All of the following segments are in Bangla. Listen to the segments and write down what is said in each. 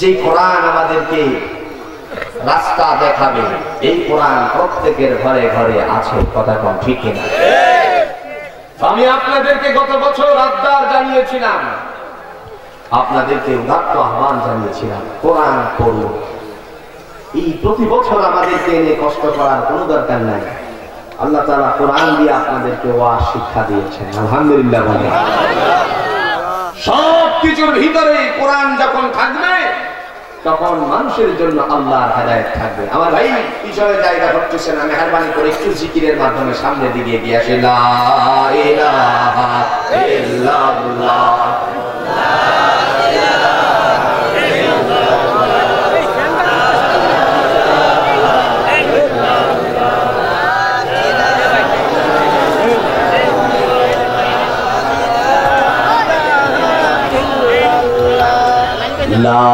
যে কোরআন আমাদেরকে রাস্তা দেখাবে, এই কোরআন প্রত্যেকের ঘরে ঘরে আছে। কথা কোন ঠিক কিনা? আমি আপনাদেরকে গত বছর আবদার জানিয়েছিলাম, আপনাদেরকে উদাত্ত আহ্বান জানিয়েছিলাম, কোরআন পড়ুন। এই প্রতি বছর আমাদেরকে এনে কষ্ট করার কোনো দরকার নাই। আল্লাহ তাআলা কোরআন দিয়ে আপনাদেরকে ওয়াজ শিক্ষা দিয়েছেন। আলহামদুলিল্লাহ। সব কিছুর ভিতরে কোরআন যখন থাকবে তখন মানুষের জন্য আল্লাহর হেদায়েত থাকবে। আমার ভাই পিছনে জায়গা হচ্ছে না, মেহেরবানি করে একটু জিকিরের মাধ্যমে সামনের দিকে এগিয়ে আসে। লা ইলাহা ইল্লাল্লাহ, লা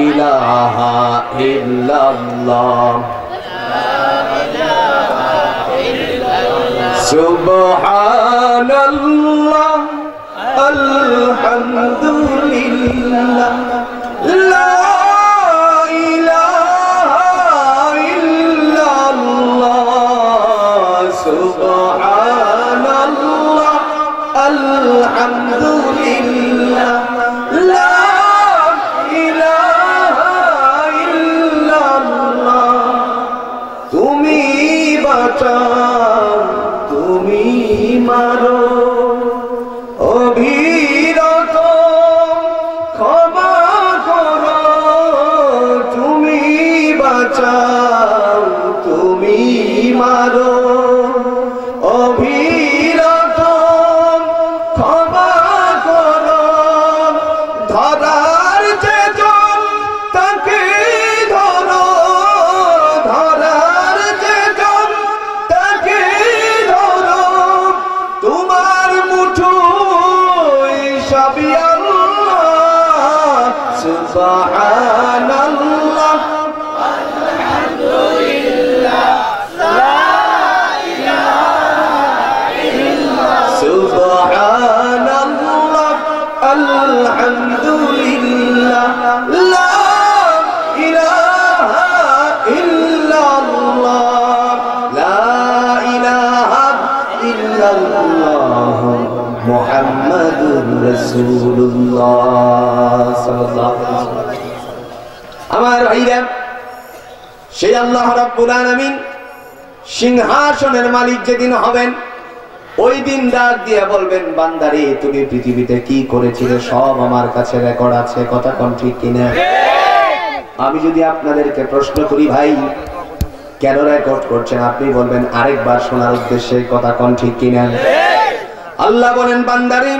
ইলাহা ইল্লাল্লাহ, সুবহানাল্লাহ, আলহামদুলিল্লাহ, লা ইলাহা ইল্লাল্লাহ, সুবহানাল্লাহ, আলহামদুলিল্লাহ, তুমি মারো অভিরত, ক্ষমা করো, তুমি বাঁচাও, তুমি মারো অভিরত, ক্ষমা করো, ধরার যে জন তাকে ধরো, ধরার যে জন তাকে ধরো, তোমার মুঠোয় সবই আল্লাহ, সুবহানাল্লাহ, আলহামদুলিল্লাহ, লা ইলাহা ইল্লাল্লাহ, সুবহানাল্লাহ, আলহামদুলিল্লাহ, লা ইলাহা ইল্লাল্লাহ, লা ইলাহা ইল্লাল্লাহ, মুহাম্মাদুর রাসূলুল্লাহ সাল্লাল্লাহু আলাইহি ওয়াসাল্লাম। আমার ভাইরা, সেই আল্লাহ রাব্বুল আলামিন সিংহাসনের মালিক যেদিন হবেন, ওই দিন ডাক দিয়ে বলবেন, বান্দারে তুমি পৃথিবীতে কি করেছিলে সব আমার কাছে রেকর্ড আছে। কথা কোন ঠিক কিনা? আমি যদি আপনাদেরকে প্রশ্ন করি, ভাই কেন রেকর্ড করছেন, আপনি বলবেন আরেকবার শোনার উদ্দেশ্যে। কথা কোন ঠিক কিনা? আল্লাহ বলেন, বান্দারে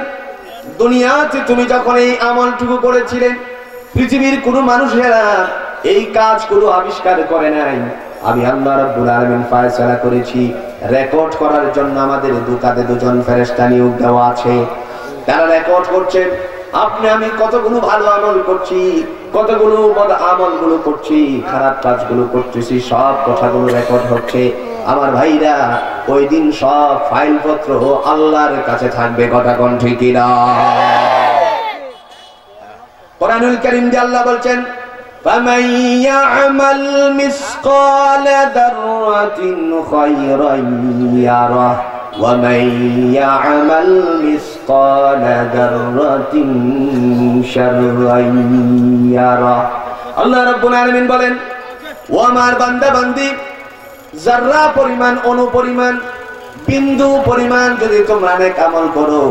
দুনিয়াতে তুমি যখন এই আমলটুকু করেছিলে, পৃথিবীর কোনো মানুষেরা এই কাজগুলো আবিষ্কার করে নাই। আমি আল্লাহ রাব্বুল আলামিন ফয়সালা করেছি, রেকর্ড করার জন্য আমাদের দুকাতে দুজন ফেরেশতা নিয়োগ দেওয়া আছে। তারা রেকর্ড করছে আপনি আমি কতগুলো ভালো আমল করছি, কতগুলো বদ আমলগুলো করছি, খারাপ কাজগুলো করতেছি, সব কথাগুলো রেকর্ড হচ্ছে। আমার ভাইরা, ওই দিন সব ফাইলপত্র আল্লাহর কাছে থাকবে। কথা কোন ঠিক না? কোরআনুল কারীম দিয়ে আল্লাহ বলছেন, فَمَن يَعْمَلْ مِثْقَالَ ذَرَّةٍ خَيْرًا يَرَهُ وَمَن يَعْمَلْ مِثْقَالَ ذَرَّةٍ شَرًّا يَرَهُ। আল্লাহ রাব্বুল আলামিন বলেন, ও আমার বান্দা বান্দি, যারা পরিমাণ, অনুপরিমাণ, বিন্দু পরিমাণ যদি তোমরা নেক আমল করো,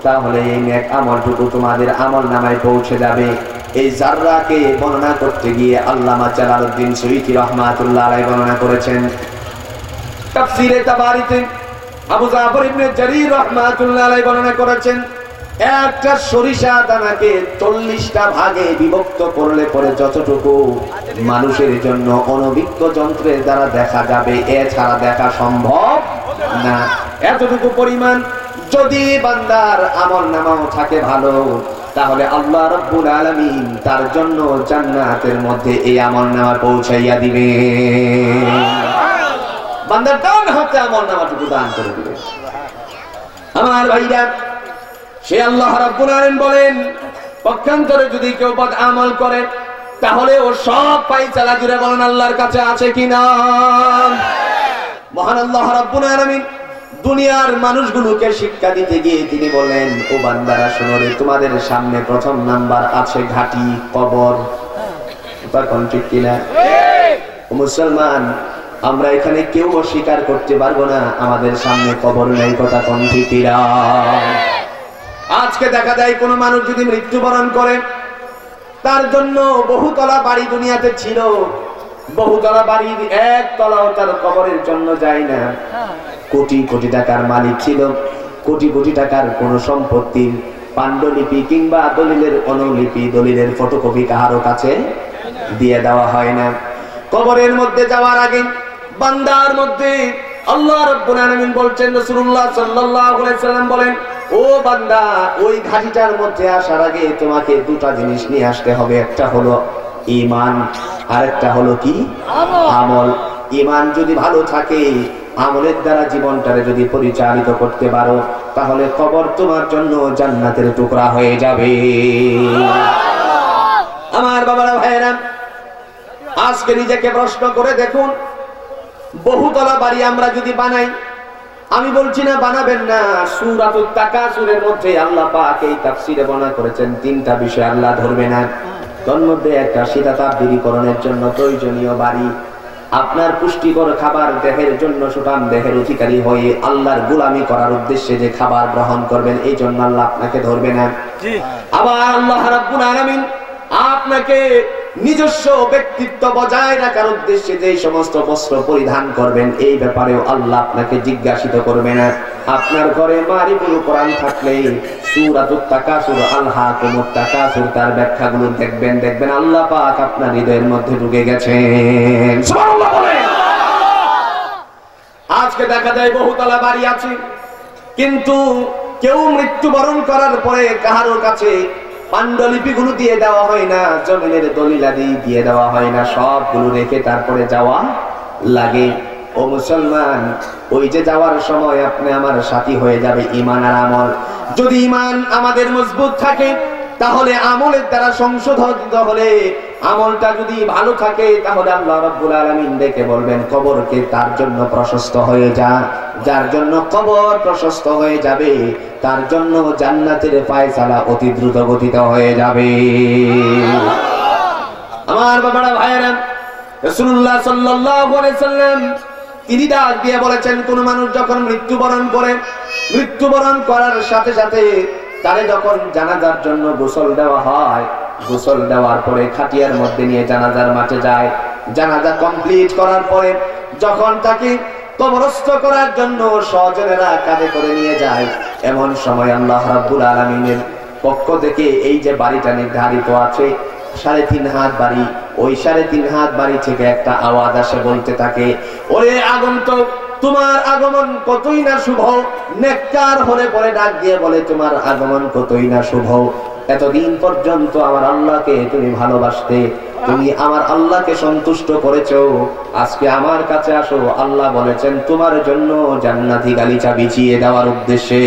তাহলে এই নেক আমলটুকু তোমাদের আমল নামায় পৌঁছে যাবে। এই যাররাকে বর্ণনা করতে গিয়ে আল্লামা জালালউদ্দিন সুয়ুতী রাহমাতুল্লাহ আলাইহি বর্ণনা করেছেন তাফসীরে তাবারিতে। আবু জাফর ইবনে জারীর রাহমাতুল্লাহ আলাইহি বর্ণনা করেছেন, একটা সরিষা দানাকে 40টা ভাগে বিভক্ত করলে পরে যতটুকু মানুষের জন্য অনভিজ্ঞ যন্ত্রের দ্বারা দেখা যাবে, এছাড়া দেখা সম্ভব না। এতটুকু পরিমাণ যদি বান্দার আমল নামাও থাকে ভালো, তাহলে আল্লাহ রাব্বুল আলামিন তার জন্য জান্নাতের মধ্যে এই আমলনামা পৌঁছাইয়া দিবে। বান্দার ডান হাতে আমলনামাটুকু দান করে দিবে। আমার ভাইরা, সে আল্লাহ রাব্বুল আলামিন বলেন, পক্ষান্তরে যদি কেউ বদ আমল করে তাহলে ও সব পাইচালা জুড়ে বলেন আল্লাহর কাছে আছে কিনা? মহান আল্লাহ রাব্বুল আলামিন দুনিয়ার মানুষগুলোকে শিক্ষা দিতে গিয়ে তিনি বললেন, ও বান্দারা শোনো রে, তোমাদের সামনে প্রথম নাম্বার আছে ঘাটি, কবর। তখন ঠিক কিনা? ও মুসলমান, আমরা এখানে কেউ অস্বীকার করতে পারবো না আমাদের সামনে কবর নেই, কথা কোন ঠিক কিনা? আজকে দেখা যায় কোন মানুষ যদি মৃত্যুবরণ করে, তার জন্য বহুতলা বাড়ি দুনিয়াতে ছিল, বহুতলা বাড়ির এক তলাও তার কবরের জন্য যায় না। কোটি কোটি টাকার মালিক ছিল, কোটি কোটি টাকার কোন সম্পত্তির পাণ্ডুলিপি কিংবা দলিলের অনুলিপি, দলিলের ফটোকপি কারো কাছে দিয়ে দেওয়া হয় না। কবরের মধ্যে যাওয়ার আগে বান্দার মধ্যে আল্লাহ রাব্বুল আলামিন বলছেন, রাসূলুল্লাহ সাল্লাল্লাহু আলাইহি সাল্লাম বলেন, ও বান্দা, ওই ঘাটিটার মধ্যে আসার আগে তোমাকে দুটা জিনিস নিয়ে আসতে হবে। একটা হলো ঈমান, আর একটা হলো কি? আমল। ঈমান যদি ভালো থাকে, আমলের দ্বারা জীবনটারে যদি পরিচালিত করতে পারো, তাহলে কবর তোমার জন্য জান্নাতের টুকরা হয়ে যাবে। আমার বাবারা, ভাইয়েরা, আজকে নিজেকে প্রশ্ন করে দেখুন, বহুতলা বাড়ি আমরা যদি বানাই, আমি বলছি না বানাবেন না, সূরাতুত তাকাসুরের মধ্যে আল্লাহ পাক এই তাফসীরে বর্ণনা করেছেন তিনটা বিষয় আল্লাহ ধরবে না। তার মধ্যে একটা শীতা তাপ দূরীকরণের জন্য প্রয়োজনীয় বাড়ি, আপনার পুষ্টিকর খাবার দেহের জন্য, সুঠাম দেহের অধিকারী হয়ে আল্লাহর গোলামি করার উদ্দেশ্যে যে খাবার গ্রহণ করবেন, এই জন্য আল্লাহ আপনাকে ধরবে না। আবার আল্লাহ রাব্বুল আলামিন আপনাকে নিজস্ব ব্যক্তিত্ব বজায় রাখার উদ্দেশ্যে যে সমস্ত বস্ত্র পরিধান করবেন, এই ব্যাপারেও আল্লাহ আপনাকে জিজ্ঞাসিত করবে না। আপনার ঘরে মারিফুল কোরআন থাকলে সূরাতুত তাকাসুর, আলহাকুমুত তাকাসুর, তার ব্যাখ্যাগুলো দেখবেন আল্লাহ পাক আপনার হৃদয়ের মধ্যে ঢুকে গেছেন। সুবহানাল্লাহ বলেন। আজকে দেখা যায় বহুতলা বাড়ি আছে, কিন্তু কেউ মৃত্যুবরণ করার পরে কারোর কাছে পাণ্ডুলিপিগুলো দিয়ে দেওয়া হয় না, জমিনের দলিলাদি দিয়ে দেওয়া হয় না, সবগুলো রেখে তারপরে যাওয়া লাগে। ও মুসলমান, ওই যে যাওয়ার সময় আপনি আমার সাথী হয়ে যাবে ঈমান আর আমল। যদি ঈমান আমাদের মজবুত থাকে, তাহলে আমলের দ্বারা সংশোধিত হলে, আমলটা যদি ভালো থাকে, তাহলে আল্লাহ রাব্বুল আলামিন ডেকে বলবেন কবরকে তার জন্য প্রশস্ত হয়ে যা। যার জন্য কবর প্রশস্ত হয়ে যাবে, তার জন্য জান্নাতের ফায়সালা অতি দ্রুত গতিতে হয়ে যাবে। আমার বাবারা, ভাইয়েরা, রাসূলুল্লাহ সাল্লাল্লাহু আলাইহি সাল্লাম তিনি ডাক দিয়ে বলেছেন, কোন মানুষ যখন মৃত্যুবরণ করে, মৃত্যুবরণ করার সাথে সাথে তারে যখন জানাজার জন্য গোসল দেওয়া হয়, গোসল দেওয়ার পরে খাটিয়ার মধ্যে নিয়ে জানাজার মাঠে যায়। জানাজা কমপ্লিট করার পরে যখন তাকে কবরস্থ করার জন্য স্বজনেরা কাঁধে করে নিয়ে যায়, এমন সময় আল্লাহ রাব্বুল আলামিনের পক্ষ থেকে এই যে বাড়িটা নির্ধারিত আছে 3.5 হাত বাড়ি, ওই 3.5 হাত বাড়ি থেকে একটা আওয়াজ আসে, বলতে থাকে, ওরে আগন্তুক, তোমার আগমন কতই না শুভ। নেককার হলে পরে ডাক দিয়ে বলে, তোমার আগমন কতই না শুভ। এতদিন পর্যন্ত আমার আল্লাহকে তুমি ভালোবাসতে, তুমি আমার আল্লাহকে সন্তুষ্ট করেছো, আজকে আমার কাছে আসো। আল্লাহ বলেছেন তোমার জন্য জান্নাতি গালিচা বিছিয়ে দেওয়ার উদ্দেশ্যে।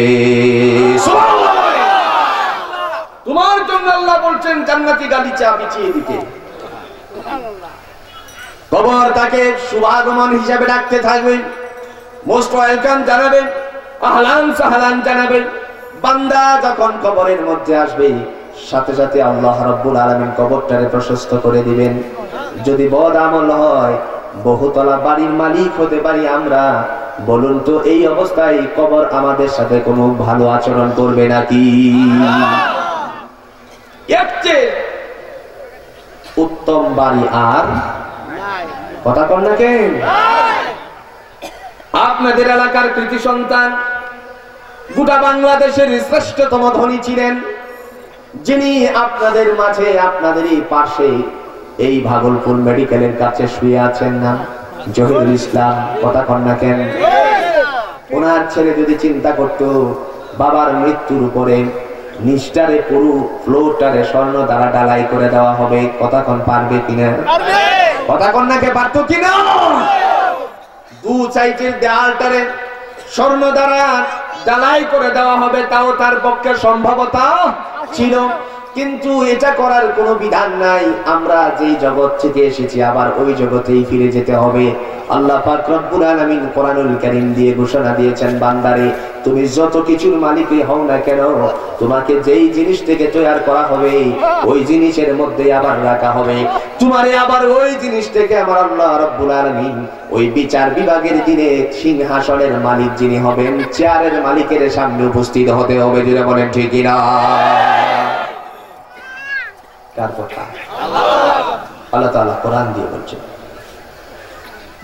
তোমার জন্য আল্লাহ বলছেন জান্নাতি গালিচা বিছিয়ে দিতে। কবর তাকে শুভাগমন হিসাবে ডাকতে থাকবে, মোস্ট ওয়েলকাম জানাবেন, আহলান সাহলান জানাবেন। বান্দা যখন কবরের মধ্যে আসবে, সাথে সাথে আল্লাহ রাব্বুল আলামিন কবরটারে প্রশস্ত করে দিবেন। যদি বদ আমল হয়, বহুতলা বাড়ির মালিক হতে পারি আমরা, বলুন তো এই অবস্থায় কবর আমাদের সাথে কোনো ভালো আচরণ করবে নাকি? এর চেয়ে উত্তম বাড়ি আর কথা কন না কেন? আপনাদের এলাকার কৃতি সন্তান, গোটা বাংলাদেশের শ্রেষ্ঠতম ধনী ছিলেন, যিনি আপনাদের মাঝে, আপনাদেরই পাশে এই ভাগলপুর মেডিকেলের কাছে শুয়ে আছেন না, জহিরুল ইসলাম, কথা কন না কেন? ওনার ছেলে যদি চিন্তা করত বাবার মৃত্যুর উপরে নিষ্ঠারে পুরো ফ্লোরটারে স্বর্ণ দ্বারা ডালাই করে দেওয়া হবে, কথা কন পারবে কিনা? কথা কন না কে পারতো কিনা? দু সাইডের দেয়ালটারে স্বর্ণ দ্বারা ডালাই করে দেওয়া হবে, তাও তার পক্ষে সম্ভবতা ছিল। কিন্তু এটা করার কোনো বিধান নাই। আমরা যেই জগৎ থেকে এসেছি আবার ওই জগতেই ফিরে যেতে হবে। আল্লাহ পাক রব্বুল আলামিন কোরআনুল কারীম দিয়ে ঘোষণা দিয়েছেন, বান্দারে তুমি যত কিছুর মালিকই হও না কেন, তোমাকে যেই জিনিস থেকে তৈরি করা হবে ওই জিনিসের মধ্যে আবার রাখা হবে। তোমারে আবার ওই জিনিস থেকে আমার আল্লাহ রব্বুল আলামিন ওই বিচার বিভাগের দিনে সিংহাসনের মালিক যিনি হবেন, চেয়ারের মালিকের সামনে উপস্থিত হতে হবে। যেটা বলেন ঠিক কিনা? কার কথা? আল্লাহ তাআলা কোরআন দিয়ে বলছেন,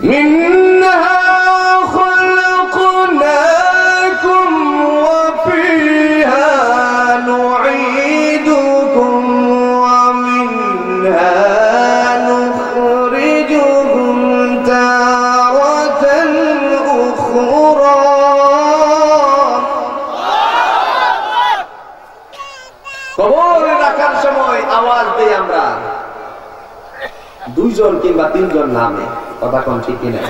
মিনহা খালাকনাকুম ওয়া ফিহা নুঈদুকুম ওয়া মিনহা নুখরিজুকুম তারাতান উখরা। কবরে রাখার সময় আওয়াজ দেই আমরা দুইজন কিংবা তিনজন নামে, কথা কোন ঠিক কিনা?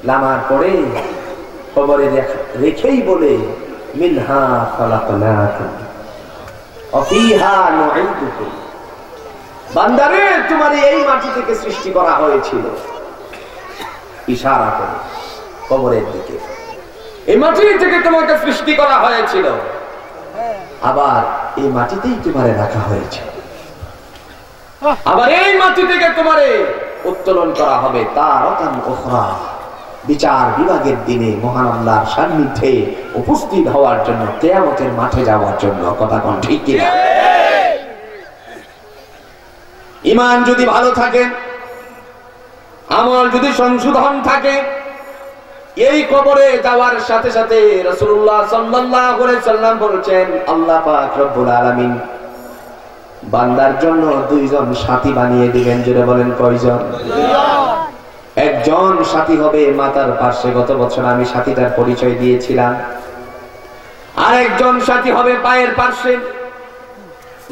নামার পরে কবরে রেখেই বলে, মিনহা খালাকনাকুম ওয়া ফিহা নুঈদুকুম। বান্দারে তোমার এই মাটি থেকে সৃষ্টি করা হয়েছিল, ইশারা করে কবরের দিকে। এই মাটি থেকে তোমাকে সৃষ্টি করা হয়েছিল, আবার এই মাটিতেই তোমারে রাখা হয়েছে, আবার এই মাটি থেকে তোমারে উত্তোলন করা হবে তারাতান উখরা, বিচার বিভাগের দিনে মহান আল্লাহর সান্নিধ্যে উপস্থিত হওয়ার জন্য, কিয়ামতের মাঠে যাওয়ার জন্য। কথা কোন ঠিক কিনা? ঈমান যদি ভালো থাকে, আমল যদি সংশোধন থাকে, এই কবরে যাওয়ার সাথে সাথে রাসূলুল্লাহ সাল্লাল্লাহু আলাইহি সাল্লাম বলেছেন, আল্লাহ পাক রব্বুল আলামিন বান্দার জন্য দুইজন সাথী বানিয়ে দিবেন। জোরে বলেন কয়জন? একজন সাথী হবে মাতার পাশে, গত বছর আমি সাথীটার পরিচয় দিয়েছিলাম। আর একজন সাথী হবে পায়ের পাশে।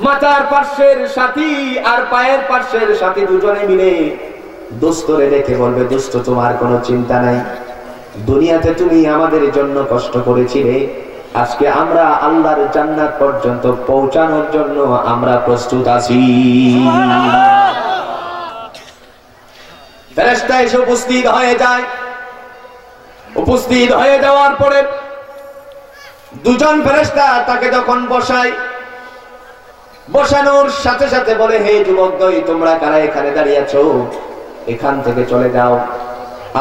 মাতার পাশের সাথী আর পায়ের পাশের সাথী দুজনে মিলে দোস্তরে দেখে বলবে, দোস্ত তোমার কোনো চিন্তা নাই, দুনিয়াতে তুমি আমাদের জন্য কষ্ট করেছিলে, আজকে আমরা আল্লাহর জান্নাত পর্যন্ত পৌঁছানোর জন্য আমরা প্রস্তুত আছি। ফেরেশতা এসে উপস্থিত হয়ে যায়। উপস্থিত হয়ে যাওয়ার পরে দুজন ফেরেশতা তাকে যখন বসায়, বসানোর সাথে সাথে বলে, হে যুবকদ্বয়, তোমরা কারা এখানে দাঁড়িয়ে আছো? এখান থেকে চলে যাও।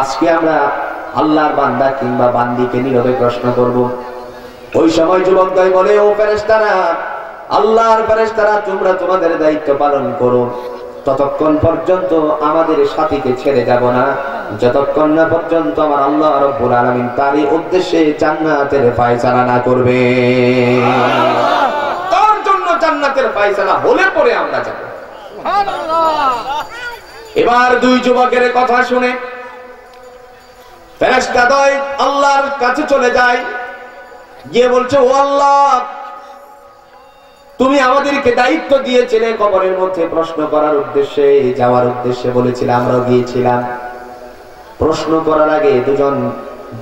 আজকে আমরা আল্লাহর বান্দা কিংবা বান্দিকে নীরবে প্রশ্ন করব। ওই সময় যুবকদ্বয় বলে, ও ফেরেশতারা, আল্লাহর ফেরেশতারা, তোমরা তোমাদের দায়িত্ব পালন করো, ততক্ষণ পর্যন্ত আমাদের সাথীকে ছেড়ে যাব না, যতক্ষণ না পর্যন্ত আমার আল্লাহ রাব্বুল আলামিন তারই উদ্দেশ্যে জান্নাতের ফয়সালা না করবে। তার জন্য জান্নাতের ফয়সালা হলে পরে আমরা যাব। সুবহানাল্লাহ। এবার দুই যুবকের কথা শুনে ফেরেশতাদ্বয় আল্লাহর কাছে চলে যায়, গিয়ে বলছে, ও আল্লাহ, তুমি আমাদেরকে দায়িত্ব দিয়েছিলে কবরের মধ্যে প্রশ্ন করার উদ্দেশ্যে, যাওয়ার উদ্দেশ্যে বলেছিলে, আমরাও গিয়েছিলাম। প্রশ্ন করার আগে দুজন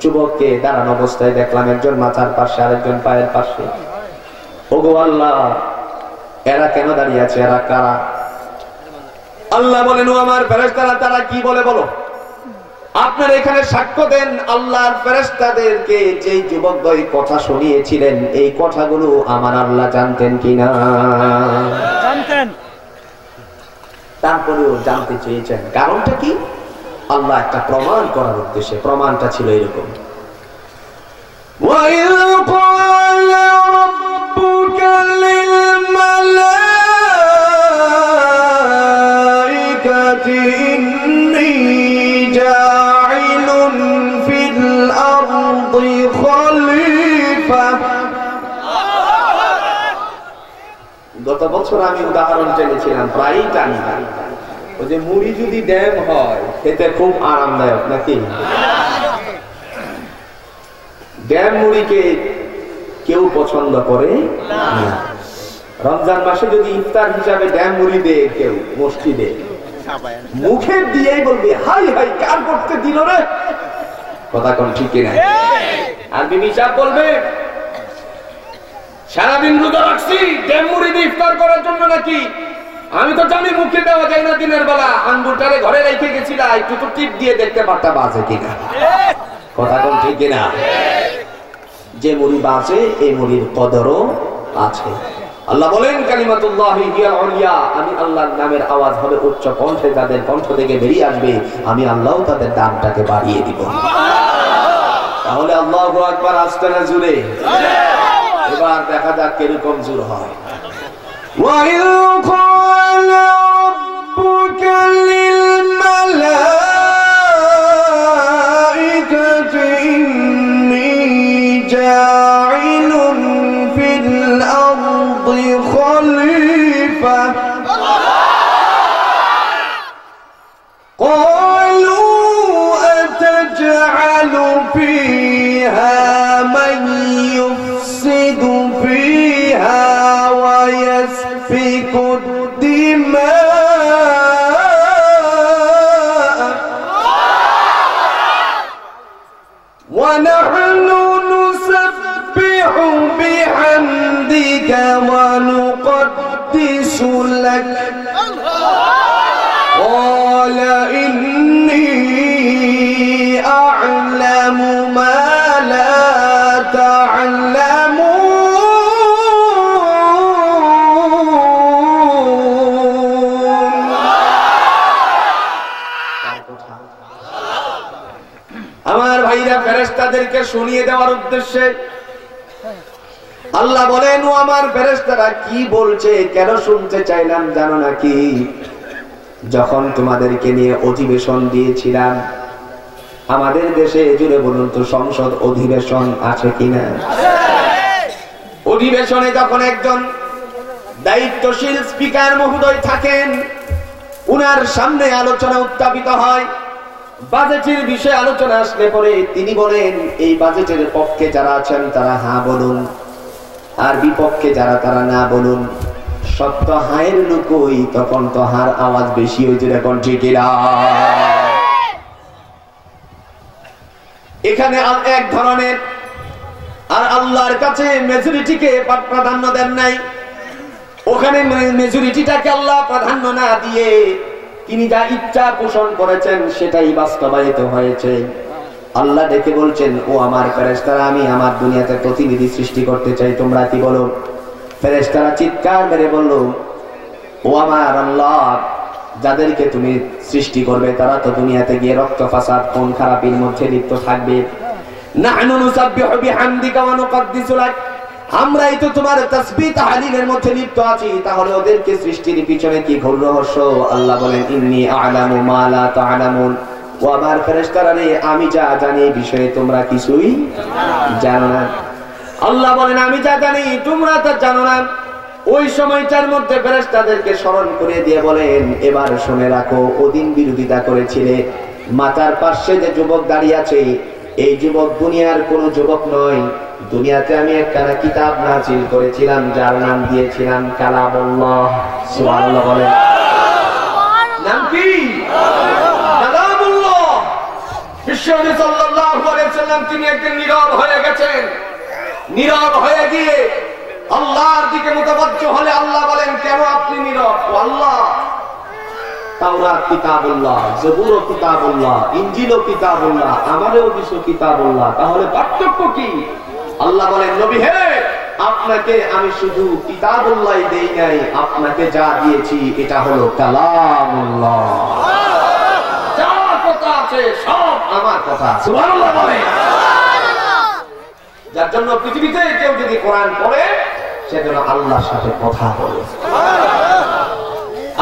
যুবককে দাঁড়ানো অবস্থায় দেখলাম, একজন মাথার পাশে আরেকজন পায়ের পাশে। ওগো আল্লাহ, এরা কেন দাঁড়িয়ে আছে? এরা কারা? আল্লাহ বলেন, ও আমার ফেরেশতারা, তারা কি বলে বলো? আপনারা এখানে সাক্ষ্য দেন, আল্লাহর ফেরেশতাদেরকে যেই যুবকদ্বয় কথা শুনিয়েছিলেন, এই কথাগুলো আমার আল্লাহ জানতেন কিনা? জানতেন। তারপরেও জানতে চেয়েছেন, কারণটা কি? আল্লাহ একটা প্রমাণ করার উদ্দেশ্যে। প্রমাণটা ছিল এরকম, وَإِذْ قَالَ رَبُّكَ لِلْمَلَائِكَةِ إِنِّي جَاعِلٌ فِي الْأَرْضِ خَلِيفَةً। গত বছর আমি উদাহরণ টেনেছিলাম, প্রায়ই টানি, ওই যে মুড়ি যদি ড্যাম হয় খেতে খুব আরামদায়ক নাকি? ড্যাম মুড়িকে কেউ পছন্দ করে না। রমজান মাসে যদি ইফতার হিসাবে ড্যাম মুড়ি দেয় কেউ মসজিদে, মুখে দিয়েই বলবে, হাই হাই, কার করতে দিল রে? কথা কোন ঠিক কিনা? আর বিবি সাহেব বলবে, সারাদিন রোজা রাখছি ডেম মুড়ি দিয়ে ইফতার করার জন্য নাকি? আমি তো জানি মুখে দেওয়া যায় না দিনের বেলা, আঙ্গুরটারে ঘরে রেখে গেছিলাম, একটু তো টিপ দিয়ে দেখতে পারতা বাজে কিনা। কথা কোন ঠিক কিনা? যে মুড়ি বাজে এই মুড়ির কদরও আছে। আল্লাহ বলেন কালিমাতুল্লাহি হিয়াল উলিয়া, আমি আল্লাহর নামের আওয়াজ হবে উচ্চ কণ্ঠে, যাদের কণ্ঠ থেকে বেরিয়ে আসবে আমি আল্লাহও তাদের দামটাকে বাড়িয়ে দিব। তাহলে আল্লাহু আকবার আসতে না জুড়ে, এবার দেখা যাক কিরকম জোর হয়। وَإِذْ قَالَ رَبُّكَ لِلْمَلَائِكَةِ إِنِّي جَاعِلٌ فِي الْأَرْضِ خَلِيفَةً قَالُوا أَتَجْعَلُ فِيهَا مَن يُفْسِدُ فِيهَا وَيَسْفِكُ الدِّمَاءَ وَنَحْنُ نُسَبِّحُ بِحَمْدِكَ وَنُقَدِّسُ لَكَ قَالَ إِنِّي أَعْلَمُ مَا لَا تَعْلَمُونَ। আমার ভাইরা ফেরেশতাদেরকে শুনিয়ে দেওয়ার উদ্দেশ্যে আল্লাহ বলেন, ও আমার ফেরেশতারা কি বলছে, কেন শুনতে চাইলাম জানো নাকি? যখন তোমাদেরকে নিয়ে অধিবেশন দিয়েছিলাম আমাদের দেশে, জুড়ে বলুন তো সংসদ অধিবেশন আছে কিনা? অধিবেশনে যখন একজন দায়িত্বশীল স্পিকার মহোদয় থাকেন, উনার সামনে আলোচনা উত্থাপিত হয়, বাজেটের বিষয়ে আলোচনা আসলে পরে তিনি বলেন এই বাজেটের পক্ষে যারা আছেন তারা হ্যাঁ বলুন, আর বিপক্ষে যারা তারা না বলুন। সত্য হায়ের লুকোই, তখন তো হার আওয়াজ বেশি হয়েছে, এখন ঠিকিরা। এখানে এক ধরনের, আর আল্লাহর কাছে মেজরিটিকে প্রাধান্য দেন নাই। ওখানে মেজরিটিটাকে আল্লাহ প্রাধান্য না দিয়ে তিনি যা ইচ্ছা পোষণ করেছেন সেটাই বাস্তবায়িত হয়েছে। আল্লাহ ডেকে বলছেন, ও আমার ফেরেশতারা, আমি আমার দুনিয়াতে প্রতিনিধি সৃষ্টি করতে চাই, তোমরা কি বলো? ফেরেশতারা চিৎকার মেরে বলল, ও আমার আল্লাহ, যাদেরকে তুমি সৃষ্টি করবে তারা তো দুনিয়াতে গিয়ে রক্ত ফাসাদ খুন খারাপির মধ্যে লিপ্ত থাকবে। নাহনু নুসাব্বিহু বিহামদিকা ওয়া নুকদ্দিসু লাক, আমরাই তো তোমার তাসবিহ তাহলিলের মধ্যে লিপ্ত আছি, তাহলে ওদেরকে সৃষ্টির পিছনে কি ঘোর রহস্য? আল্লাহ বলেন, ইন্নী আ'লামু মা লা তা'লামুন, ও আমার ফেরেশতারা রে, আমি যা জানি এই বিষয়ে তোমরা কিছুই জানো না। আল্লাহ বলেন, আমি যা জানি তোমরা তা জানো না। ওই সময়টার মধ্যে ফেরেশতাদেরকে স্মরণ করে দিয়ে বলেন, এবার শুনে রাখো, ওদিন বিরোধিতা করেছিলে, মাথার পাশে যে যুবক দাঁড়িয়ে আছে এই যুবক দুনিয়ার কোনো যুবক নয়। দুনিয়াতে আমি একটা কিতাব নাযিল করেছিলাম যার নাম দিয়েছিলাম কালামুল্লাহ। সুবহানাল্লাহ বলেন, নাম কি? কালামুল্লাহ। বিশ্বনবী সাল্লাল্লাহু আলাইহি ওয়াসাল্লাম তিনি একদিন নীরব হয়ে গেছেন। নীরব হয়ে গিয়ে আল্লাহর দিকে মুতাওয়াজ্জিহ হলে আল্লাহ বলেন, কেন আপনি নীরব? আল্লাহ, তাওরাত কিতাবুল্লাহ, জবুর কিতাবুল্লাহ, ইনজিল কিতাবুল্লাহ, আমারও কিছু কিতাবুল্লাহ, তাহলে পার্থক্য কি? আল্লাহ বলেন, নবী হে, আপনাকে আমি শুধু কিতাবুল্লাহ দেই নাই, আপনাকে যা দিয়েছি এটা হলো কালামুল্লাহ। যা কথা আছে সব আমার কথা। সুবহানাল্লাহ বলে। যার জন্য পৃথিবীতে কেউ যদি কোরআন পড়ে সে যেন আল্লাহর সাথে কথা বলে।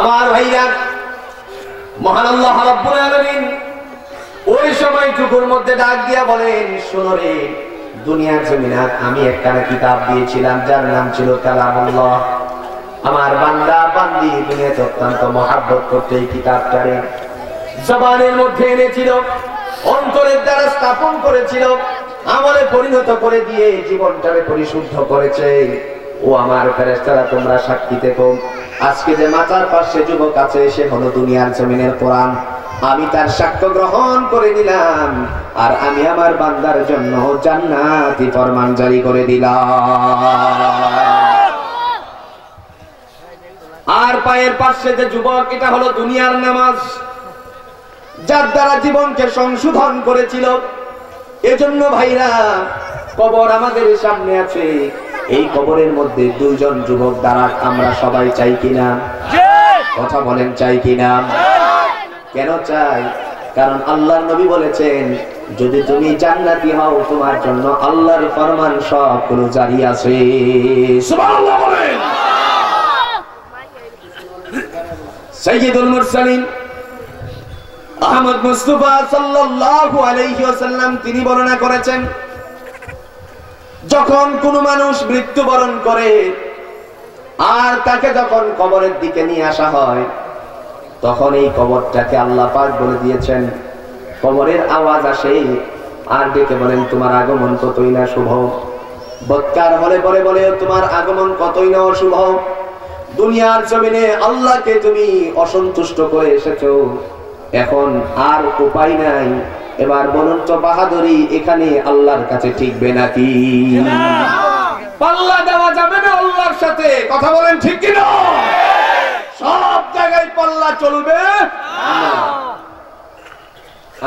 আমার ভাইরা, মহান আল্লাহ রাব্বুল আলামিন ওই সময়টুকুর মধ্যে ডাক দিয়া বলেন, শোনো রে, দুনিয়ার জমিনে আমি একটা কিতাব দিয়েছিলাম যার নাম ছিল কালামুল্লাহ। আমার বান্দা বান্দি দুনিয়াতে অত্যন্ত মহাব্বত করতে এই কিতাবটারে জবানের মধ্যে এনেছিল, অন্তরের দ্বারা স্থাপন করেছিল, আমলে পরিণত করে দিয়ে জীবনটাকে পরিশুদ্ধ করেছে। ও আমার ফেরেশতারা, তোমরা সাক্ষী থেকো, আজকে যে মাথার পাশে যুবক আছে সে হলো দুনিয়ার জমিনের কোরআন। আমি তার সাক্ষ্য গ্রহণ করে নিলাম আর আমি আমার বান্দার জন্য জান্নাতি ফরমান জারি করে দিলাম। আর পায়ের পাশে যে যুবক, এটা হলো দুনিয়ার নামাজ, যার দ্বারা জীবনকে সংশোধন করেছিল। এজন্য ভাইরা, কবর আমাদের সামনে আছে, এই কবরের মধ্যে দুইজন যুবক দ্বারা আমরা সবাই চাই কিনা? কথা বলেন, চাই কিনা? কেন চাই? কারণ আল্লাহর নবী বলেছেন, যদি তুমি জান্নাতি হও তোমার জন্য আল্লাহর ফরমান সবগুলো জারি আছে। সুবহানাল্লাহ বলেন। সাইয়্যিদুল মুরসালিন আহমদ মুস্তাফা সাল্লাল্লাহু আলাইহি ওয়াসাল্লাম তিনি বর্ণনা করেছেন, যখন কোন মানুষ মৃত্যুবরণ করে আর তাকে যখন কবরের দিকে নিয়ে আসা হয়, তখন এই কবরটাকে আল্লাহ পাক বলে দিয়েছেন, কবরের আওয়াজ আসে আর ডেকে বলেন, তোমার আগমন কতই না শুভ। বৎকার হলে বলে বলে তোমার আগমন কতই না অশুভ। দুনিয়ার জমিনে আল্লাহকে তুমি অসন্তুষ্ট করে এসেছো, এখন আর উপায় নাই, এবার বলুন তো বাহাদুরি এখানে আল্লাহর কাছে টিকবে নাকি? পাল্লা দেওয়া যাবে না আল্লাহর সাথে, কথা বলেন ঠিক কিনা? সব জায়গায় পাল্লা চলবে না।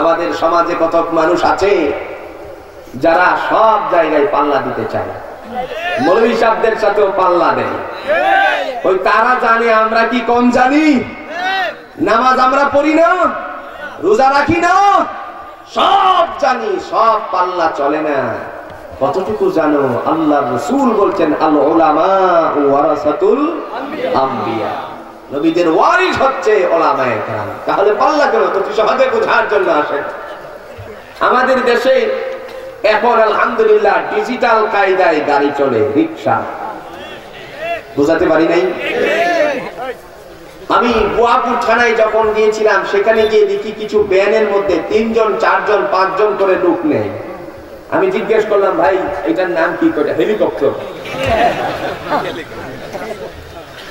আমাদের সমাজে কত মানুষ আছে যারা সব জায়গায় পাল্লা দিতে চায়, মৌলভী সাহেবদের সাথেও পাল্লা দেয়। ওই তারা জানে আমরা কি কম জানি? নামাজ আমরা পড়ি না, রোজা রাখি না, সব জানি, সব পাল্লা চলে না। কতটুকু জানো? আল্লাহ রাসূল বলছেন, আল উলামা ওয়ারাসাতুল আম্বিয়া, নবীদের ওয়ারিস হচ্ছে উলামায়ে কেরাম। তাহলে পাল্লা কেন? তো সহজে বোঝার জন্য আসে। আমাদের দেশে এখন আলহামদুলিল্লাহ ডিজিটাল কায়দায় গাড়ি চলে, রিকশা। বুঝাতে পারি নাই? আমি বুয়াপুর থানায় যখন গিয়েছিলাম, সেখানে গিয়ে দেখি কিছু ভ্যানের মধ্যে 3 জন 4 জন 5 জন করে লোক নেই। আমি জিজ্ঞেস করলাম, ভাই এটার নাম কি? হেলিকপ্টার।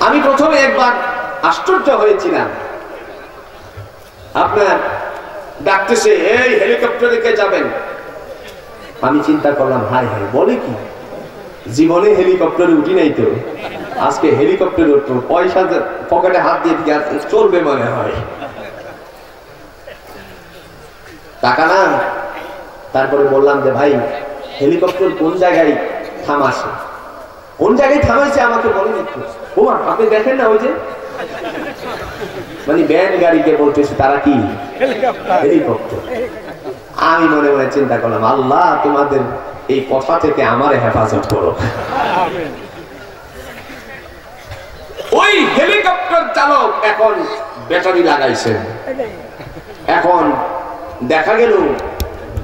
আমি প্রথমে একবার আশ্চর্য হয়েছিলাম, আপনার ডাকতেছে, এই হেলিকপ্টারে কে যাবেন? আমি চিন্তা করলাম, হাই হাই, বলে কি? জীবনে হেলিকপ্টারে উঠি নাই তো, আজকে হেলিকপ্টারে উঠবো, পয়সা পকেটে হাত দিয়ে চলবে মনে হয়, টাকা না। তারপরে বললাম যে ভাই হেলিকপ্টার কোন জায়গায় থামাছে? কোন জায়গায় থামাইছে আমাকে বলেন একটু। ও আপনি দেখেন না, ওই যে মানে ভ্যান গাড়িকে বলতেছে তারা কি হেলিকপ্টার। আমি মনে মনে চিন্তা করলাম, আল্লাহ তোমাদের এই কথা থেকে আমার হেফাজত করো। ওই হেলিকপ্টার চালক এখন ব্যাটারি লাগাইছেন। এখন দেখা গেল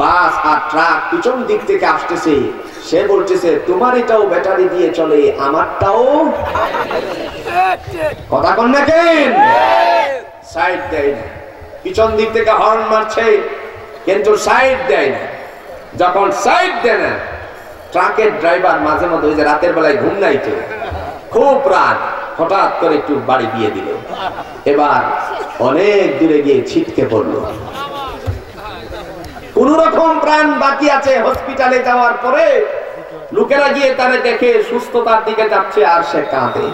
বাস আর ট্রাক পিছন দিক থেকে আসতেছে, সে বলতেছে তোমার এটাও ব্যাটারি দিয়ে চলে, আমারটাও। কথা কন না কেন? সাইড দেয় না, পিছন দিক থেকে হর্ন মারছে কিন্তু সাইড দেয় না। যখন সাইড দেয় না, ট্রাকের ড্রাইভার মাঝে মধ্যে ওই যে রাতের বেলায় ঘুম নাই তো, খুব রাত, হঠাৎ করে একটু বাড়ি দিয়ে দিল। এবার অনেক দূরে গিয়ে ছিটকে পড়লো। কোন রকম প্রাণ বাকি আছে। হসপিটালে যাওয়ার পরে লোকেরা গিয়ে তারে দেখে সুস্থতার দিকে যাচ্ছে আর সে কাঁদে।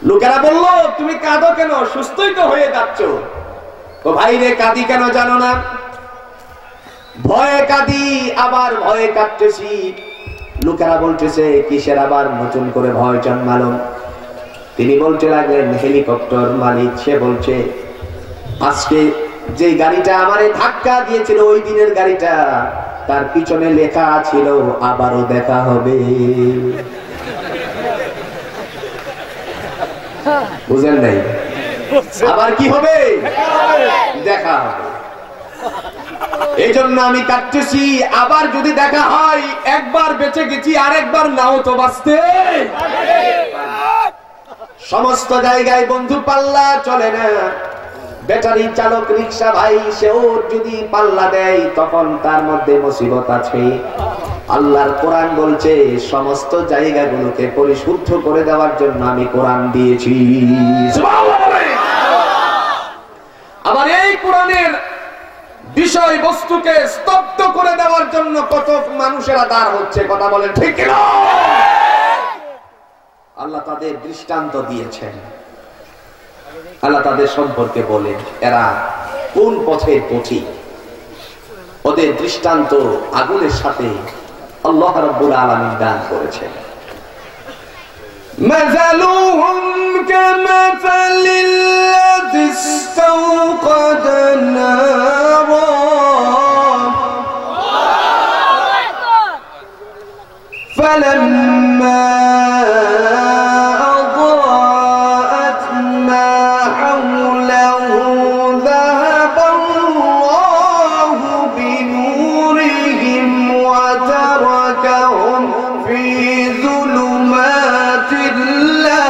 লোকেরা বলল, তুমি কাঁদো কেন? সুস্থই তো হয়ে যাচ্ছ। তো ভাই রে, কাঁদি কেন জানো না? ভয়ে কাঁদি, আবার ভয়ে কাঁদতেছি। লোকেরা বলতেছে, কিসের আবার নতুন করে ভয় জন্মালো? তিনি বলতে লাগলেন, হেলিকপ্টার মালিক সে বলছে, আজকে যে গাড়িটা আমারে ধাক্কা দিয়েছিল ওই দিনের গাড়িটা, তার পিছনে লেখা ছিল আবারও দেখা হবে। বুঝেন নাই? আবার কি হবে? দেখা হবে। এই জন্য আমি কাটতেছি, আবার যদি দেখা হয়, একবার বেঁচে গেছি, আরেকবার নাও তো বাঁচতে। সমস্ত জায়গায় বন্ধু পাল্লা চলে না। ব্যাটারি চালক রিক্সা ভাই, সেও যদি পাল্লা দেয় তখন তার মধ্যে মুসিবত আছে। আল্লাহর কোরআন বলছে, সমস্ত জায়গাগুলোকে পরিশুদ্ধ করে দেওয়ার জন্য আমি কোরআন দিয়েছি। আবার বিষয় বস্তুকে স্তব্ধ করে দেওয়ার জন্য কত মানুষেরা দাঁড় হচ্ছে, কথা বলেন ঠিক না? আল্লাহ তাদের দৃষ্টান্ত দিয়েছেন। আল্লাহ তাদের সম্পর্কে বলেন এরা কোন পথের পথিক। ওদের দৃষ্টান্ত আগুনের সাথে আল্লাহ রাব্বুল আলামিন দান করেছেন। مثلهم كمثل الذي استوقد نارا فلما أضاءت ما حوله ذهب الله بنورهم وتركهم في ظلمات لا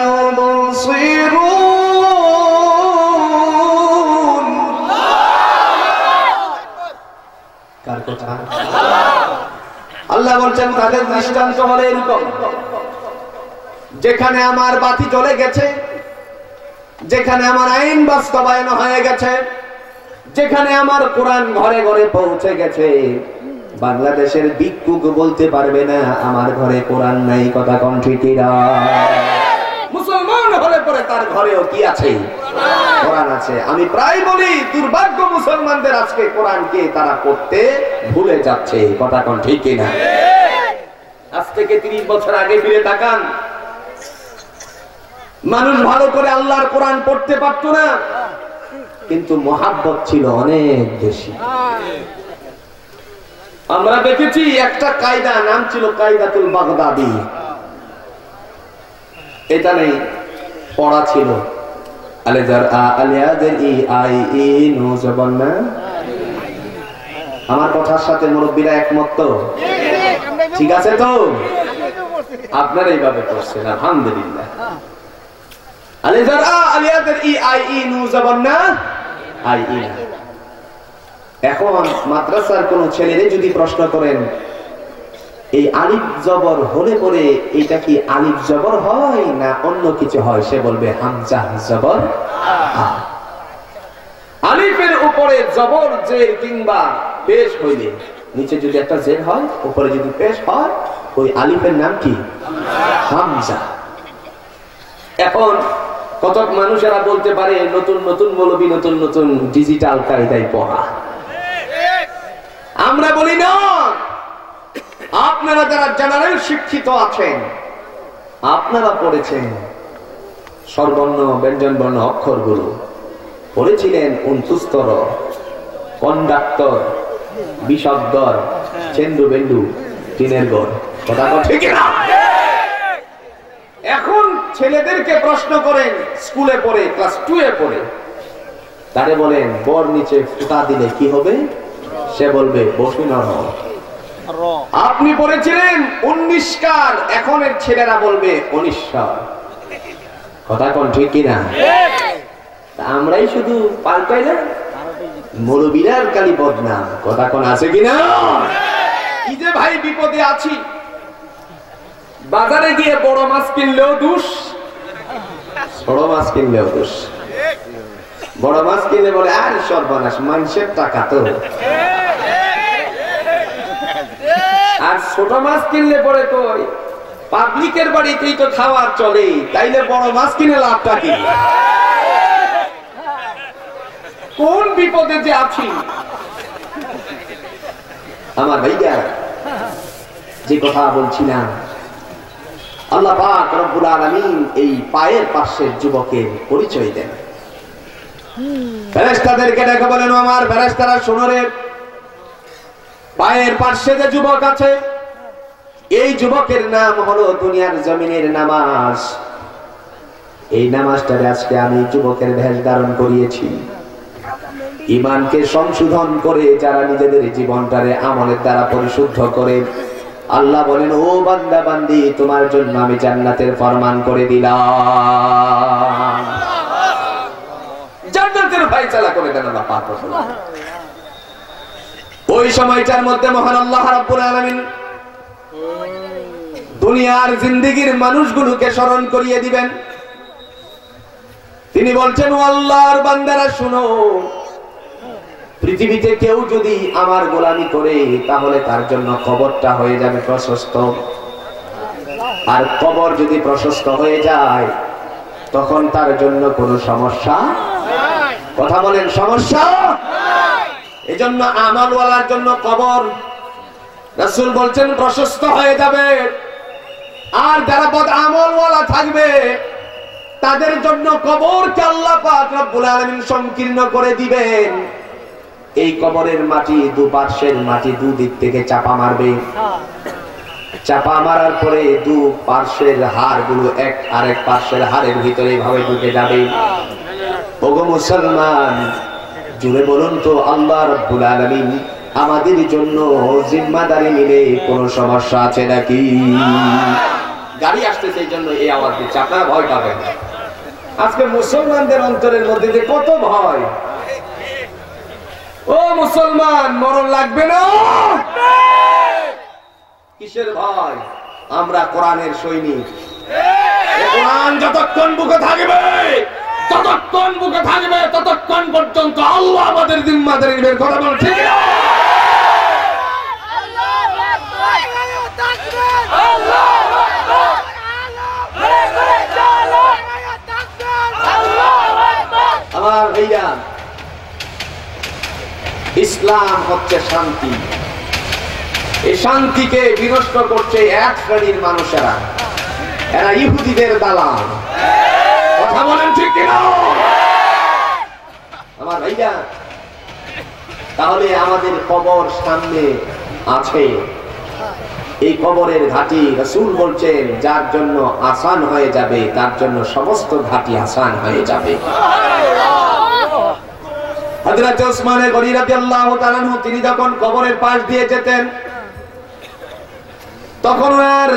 يبصرون কার কথা? আল্লাহ বলছেন তাদের দৃষ্টান্ত হলো এরকম, যেখানে আমার বাতি জ্বলে গেছে, যেখানে আমার আইন বাস্তবায়ন হয়ে গেছে, যেখানে আমার কোরআন ঘরে ঘরে পৌঁছে গেছে, বাংলাদেশের ভিক্ষুক বলতে পারবে না আমার ঘরে কোরআন নাই, কথা কোন ঠিক না? মুসলমান হলে পরে তার ঘরেও কি আছে? কোরআন আছে। আমি প্রায় বলি দুর্ভাগ্য মুসলমানদের, আজকে কোরআনকে তারা পড়তে ভুলে যাচ্ছে, কথা কোন ঠিক না? আজ থেকে 30 বছর আগে ফিরে তাকান, মানুষ ভালো করে আল্লাহর কোরআন পড়তে পারতো না, কিন্তু মহাব্বত ছিল অনেক বেশি। আমরা দেখেছি একটা কায়দা, নাম ছিল কায়দাতুল বাগদাদি, এটা নেই পড়া ছিল আমার কথার সাথে মুরব্বীরা একমত তো? ঠিক আছে তো? আপনারা এইভাবে পড়ছেন, আলহামদুলিল্লাহ। এখন মাদ্রাসার কোন ছেলেরে যদি প্রশ্ন করেন এই আলিফ জবর হলে পরে এটা কি আলিফ জবর হয় না অন্য কিছু হয়, সে বলবে হামজা জবর আ। আলিফের উপরে জবর জের কিংবা পেশ হইলে নিচে যদি একটা জের হয়, উপরে যদি পেশ হয়, ওই আলিফের নাম কি? হামজা। এখন কত মানুষেরা বলতে পারে নতুন নতুন মৌলবী নতুন নতুন ডিজিটাল কায়দায় পড়া। আমরা বলি না, আপনারা যারা জেনারেল শিক্ষিত আছেন, আপনারা পড়েছেন স্বরবর্ণ ব্যঞ্জন বর্ণ অক্ষরগুলো, পড়েছিলেন 29 স্তর, কন্ডাক্টর, বিষদগর, চেন্দু বেন্দু, টিনের গড়, কথা ঠিক না? এখন ছেলেদেরকে প্রশ্ন করেন, স্কুলে পড়ে ক্লাস 2 এ পড়ে, তারে বলেন বর নিচে ফুটা দিলে কি হবে, সে বলবে বসুনর। আপনি পড়েছিলেন 19 কার, এখনের ছেলেরা বলবে 19 স্বর, কথা কোন ঠিক কিনা? আমরাই শুধু পাল্টাই না, মৌলবীরার কালি বদনাম, কথা কোন আছে কিনা? কি যে ভাই বিপদে আছি, বাজারে গিয়ে বড় মাছ কিনলেও দোষ, ছোট মাছ কিনলেও দোষ। বড় মাছ কিনলে বলে আর সর্বনাশ, মানুষের টাকা তো, আর ছোট মাছ কিনলে পরে কই পাবলিকের বাড়িতেই তো খাওয়ার চলে, তাইলে বড় মাছ কিনে লাভটা কি? কোন বিপদে যে আছি আমার ভাইয়া। যে কথা বলছিলাম, আল্লাহ পাক রব্বুল আলামিন এই পায়ের পাশের যুবকের পরিচয় দেন। ফেরেশতাদেরকে ডেকে বলেন, আমার ফেরেশতারা শোনো রে, পায়ের পাশে যে যুবক আছে, এই যুবকের নাম হলো দুনিয়ার জমিনের নামাজ। এই নামাজটারে আজকে আমি যুবকের ভেষ ধারণ করিয়েছি। ঈমানকে সংশোধন করে যারা নিজেদের জীবনটারে আমলের দ্বারা পরিশুদ্ধ করে, আল্লাহ বলেন ও বান্দা বান্দি, তোমার জন্য আমি জান্নাতের ফরমান করে দিলাম, জান্নাতের ফয়সালা করে দেন আল্লাহ পাক। ওই সময়টার মধ্যে মহান আল্লাহ রাব্বুল আলামিন দুনিয়ার জিন্দেগির মানুষগুলোকে স্মরণ করিয়ে দিবেন। তিনি বলছেন, ও আল্লাহর বান্দারা শুনো, পৃথিবীতে কেউ যদি আমার গোলামি করে তাহলে তার জন্য কবরটা হয়ে যাবে প্রশস্ত। আর কবর যদি প্রশস্ত হয়ে যায় তখন তার জন্য কোনো সমস্যা, কথা বলেন, সমস্যা। এজন্য আমলওয়ালার জন্য কবর রাসূল বলছেন প্রশস্ত হয়ে যাবে। আর যারা বদ আমলওয়ালা থাকবে তাদের জন্য কবরকে আল্লাহ পাক রব্বুল আলামিন সংকীর্ণ করে দিবেন। এই কবরের মাটি দুপাশের মাটি দুদিক থেকে চাপা মারবে। চাপা মারার পরে দু পার্শ্বের হাড়গুলো এক আরেক পার্শ্বের হাড়ের ভিতরে ভাবে ঢুকে যাবে। ওগো মুসলমান, জুড়ে বলুন তো আল্লাহ রাব্বুল আলামিন আমাদের জন্য জিম্মাদারি নিলে কোনো সমস্যা আছে নাকি? গাড়ি আসতেছে এই জন্য এই আওয়াজ দিচ্ছে, আপনারা ভয় পাবেন। আজকে মুসলমানদের অন্তরের মধ্যে যে কত ভয়। ও মুসলমান, মরণ লাগবে না? কিসের ভয়? আমরা কোরআনের সৈনিক। কোরআন যতক্ষণ বুকে থাকবে ততক্ষণ পর্যন্ত আল্লাহ আমাদের জিম্মাদারি নেবেন। কথা বল ঠিক না? আমার ভাইয়া, ইসলাম হচ্ছে শান্তি। এই শান্তিকে বিনষ্ট করছে এক শ্রেণীর মানুষেরা, এরা ইহুদিদের দালাল। কথা বলেন ঠিক কিনা? আমার ভাইয়া, তাহলে আমাদের কবর সামনে আছে, এই কবরের ঘাটি রাসূল বলছেন যার জন্য আসান হয়ে যাবে তার জন্য সমস্ত ঘাটি আসান হয়ে যাবে। হযরত ওসমান গনি রাদিয়াল্লাহু তাআলা আনহু তিনি যখন কবরের পাশ দিয়ে যেতেন তখন আর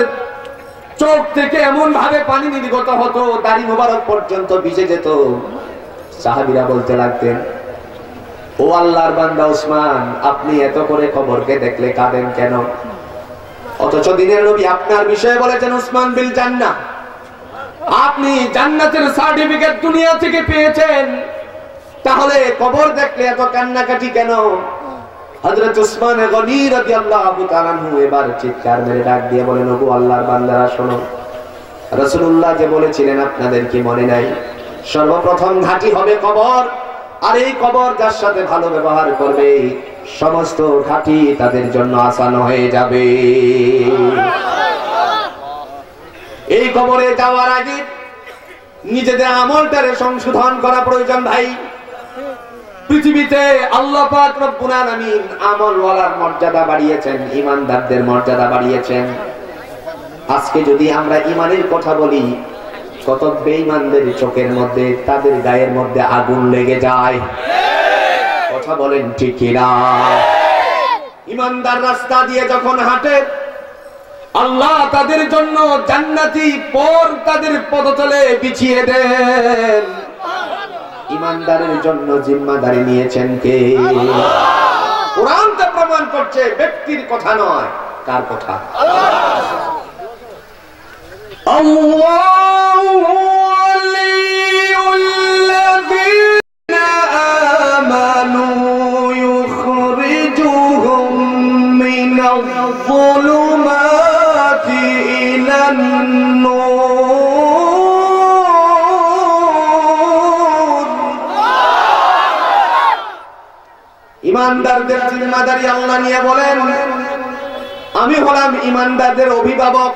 চোখ থেকে এমন ভাবে পানি নির্গত হতো দাড়ি মোবারক পর্যন্ত ভিজে যেত। সাহাবীরা বলতে লাগতেন, ও আল্লাহর বান্দা ওসমান, আপনি এত করে কবরকে দেখলে কাঁদেন কেন? অথচ দিনের নবী আপনার বিষয়ে বলেছেন উসমান বিল জান্নাহ, আপনি জান্নাতের সার্টিফিকেট দুনিয়া থেকে পেয়েছেন, তাহলে কবর দেখলে এত কান্নাকাটি কেন? হযরত উসমান গনি রাদিয়াল্লাহু তাআলা আনহু এবার চিৎকার মেরে ডাক দিয়ে বলেন, ওগো আল্লাহর বান্দারা শোনো, রাসূলুল্লাহ যে বলেছিলেন আপনাদের কি মনে নাই? সর্বপ্রথম ঘাটি হবে কবর, আর এই কবর যার সাথে ভালো ব্যবহার করবে সমস্ত ঘাটি তাদের জন্য আসান হয়ে যাবে। এই কবরে যাওয়ার আগে নিজেদের আমলটারে সংশোধন করা প্রয়োজন ভাই। পৃথিবীতে আল্লাহ পাক রব্বুল আলামিন আমলওয়ালার মর্যাদা বাড়িয়েছেন, ঈমানদারদের মর্যাদা বাড়িয়েছেন। আজকে যদি আমরা ঈমানের কথা বলি, কত বেঈমানদের চোখের মধ্যে তাদের গায়ের মধ্যে আগুন লেগে যায়। কথা বলেন ঠিক কিনা? ঈমানদার রাস্তা দিয়ে যখন হাঁটে আল্লাহ তাদের জন্য জান্নাতি পর তাদের পদতলে বিছিয়ে দেন। ঈমানদারের জন্য জিম্মাদারি নিয়েছেন কে? কোরআন তা প্রমাণ করছে, ব্যক্তির কথা নয়। কার কথা? আল্লাহু ওয়ালিউল্লাযীনা আমানু ইউখরিজুহুম মিনায-যুলুমাতি ইলান-নূর। ঈমানদারদের জিম্মাদারি আল্লাহ নিয়ে বলেন, আমি হলাম ঈমানদারদের অভিভাবক।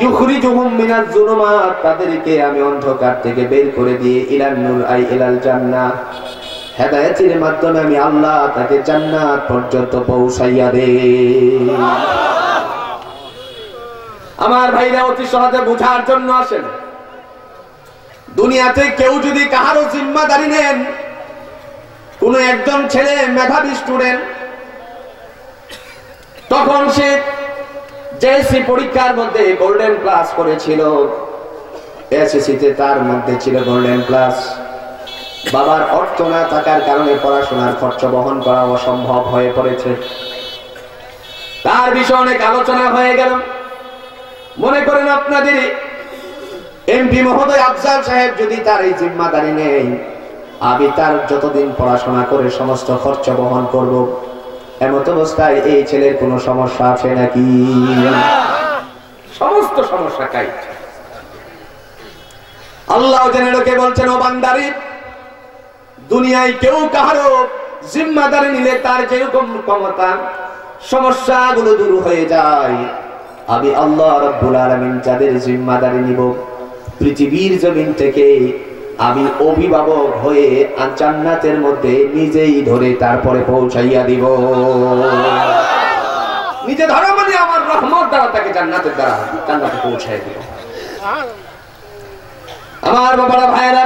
ইউখরিজুহুম মিনাজ-যুলুমাত, তাদেরকে আমি অন্ধকার থেকে বের করে দিয়ে ইলান-নূর আই ইলাল জান্নাহ, হেদায়েতের মাধ্যমে আমি আল্লাহ তাকে জান্নাত পর্যন্ত পৌঁছাইয়া দেই। আমার ভাইরা অতি সহজে বোঝার জন্য আসেন, দুনিয়াতে কেউ যদি কাহারও জিম্মাদারি নেন, কোন একজন ছেলে মেধাবী স্টুডেন্ট, তখন সে জেএসসি পরীক্ষার মধ্যে গোল্ডেন প্লাস করেছিল, এসএসসিতে তার মধ্যে ছিল গোল্ডেন প্লাস। বাবার অর্থ না থাকার কারণে পড়াশোনার খরচ বহন করা অসম্ভব হয়ে পড়েছে। তার বিষয়ে অনেক আলোচনা হয়ে গেল। মনে করেন আপনাদের এমপি মহোদয় আফজাল সাহেব যদি তার এই জিম্মাদারি নেই, আমি তার যতদিন পড়াশোনা করে সমস্ত খরচ বহন করব। এমত অবস্থায় এই ছেলের কোনো সমস্যা আছে নাকি? সমস্ত সমস্যা কাই। আল্লাহ জেনে লোকে বলছেন, ও বান্দারি, দুনিয়ায় কেউ কাহারো জিম্মাদারি নিলে তার যেরকম ক্ষমতা, সমস্যাগুলো দূর হয়ে যায়। আমি আল্লাহ রাব্বুল আলামিন যাদের জিম্মাদারি নিব, পৃথিবীর জমিন থেকে আমি অভিভাবক হয়ে জান্নাতের মধ্যে নিজেই ধরে তারপরে পৌঁছাইয়া দিব। নিজে ধরা মানে আমার রহমত দ্বারা তাকে জান্নাতের দ্বারা জান্নাতে পৌঁছাইয়া দিব। আমার বাবারা, ভাইয়েরা,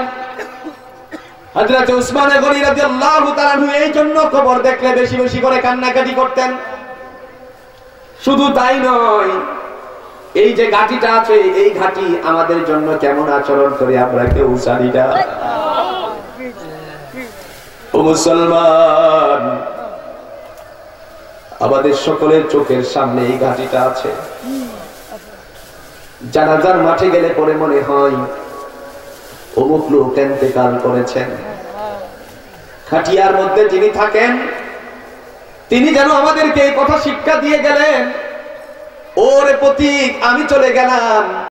হযরত উসমান গনি রাদিয়াল্লাহু তাআলা আনহু এই জন্য কবর দেখলে বেশি বেশি করে কান্নাকাটি করতেন। শুধু তাই নয়, এই যে ঘাটিটা আছে, এই ঘাটি আমাদের জন্য কেমন আচরণ করে আমরা কেউ জানি না। ও মুসলমান, আমাদের সকলের চোখের সামনে এই ঘাটিটা আছে। জানাজার মাঠে গেলে পরে মনে হয় অমুক লোক ইন্তেকাল করেছেন। খাটিয়ার মধ্যে যিনি থাকেন তিনি যেন আমাদেরকে এই কথা শিক্ষা দিয়ে গেলেন, ওরে প্রতীক, আমি চলে গেলাম,